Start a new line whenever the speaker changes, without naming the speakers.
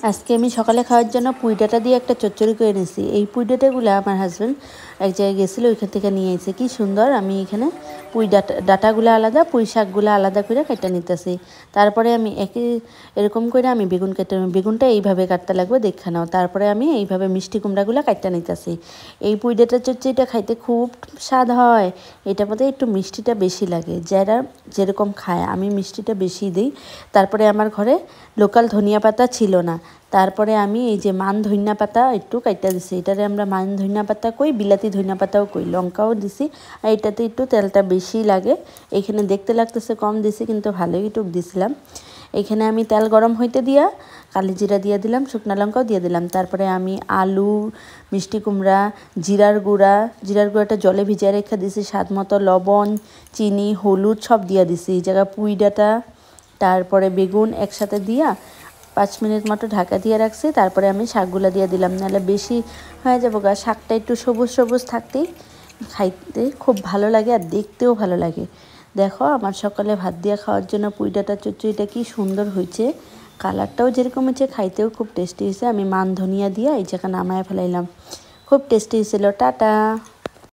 আজকে আমি সকালে খাওয়ার জন্য পুঁই ডাঁটা দিয়ে একটা চচ্চড়ি করে নিয়েছি। এই পুঁই ডাঁটাগুলো আমার হাজব্যান্ড এক জায়গায় গেছিলো, ওইখান থেকে নিয়ে এসেছে। কি সুন্দর! আমি এখানে পুঁই ডাঁটাগুলো আলাদা, পুঁই শাকগুলো আলাদা করে কেটে নিতেছি। তারপরে আমি এরকম করে আমি বেগুনটা এইভাবে কাটতে লাগবে দেখে নাও। তারপরে আমি এইভাবে মিষ্টি কুমড়াগুলো কাটতে নিতেছি। এই পুঁই ডাঁটার চচ্চড়িটা খাইতে খুব স্বাদ হয়। এটা মধ্যে একটু মিষ্টিটা বেশি লাগে, যারা যেরকম খায়, আমি মিষ্টিটা বেশি দিই। তারপরে আমার ঘরে লোকাল ধনিয়া পাতা ছিল না, তারপরে আমি এই যে মান ধনিয়া পাতা একটু কাইটা দিছি। এটারে আমরা মান ধনিয়া পাতা কই, বিলাতি ধনিয়া পাতাও কই। লঙ্কাও দিছি, আর এটাতে একটু তেলটা বেশি লাগে। এইখানে দেখতে লাগতেছে কম দিছি, কিন্তু ভালোই একটু দিছিলাম। এখানে আমি তেল গরম হইতে দিয়া কালি জিরা দিয়ে দিলাম, শুকনো লঙ্কাও দিয়ে দিলাম। তারপরে আমি আলু, মিষ্টি কুমড়া, জিরার গুঁড়াটা জলে ভিজিয়ে রেখে দিছি, স্বাদ মতো লবণ, চিনি, হলুদ সব দিয়ে দিছি। এই জায়গায় পুঁই ডাঁটা, তারপরে বেগুন একসাথে দিয়া 5 মিনিট মতো ঢাকা দিয়ে রাখছি। তারপরে আমি শাকগুলো দিয়ে দিলাম, নাহলে বেশি হয়ে যাবো গা। শাকটা একটু সবুজ সবুজ থাকতেই খাইতে খুব ভালো লাগে, আর দেখতেও ভালো লাগে। দেখো, আমার সকালে ভাত দিয়ে খাওয়ার জন্য পুঁই ডাঁটার চচ্চড়িটা কি সুন্দর হয়েছে। কালারটাও যেরকম হয়েছে, খাইতেও খুব টেস্টি হয়েছে। আমি মান ধনিয়া দিয়ে এই জায়গা নামায় ফেলাইলাম। খুব টেস্টি হয়েছিল। টাটা।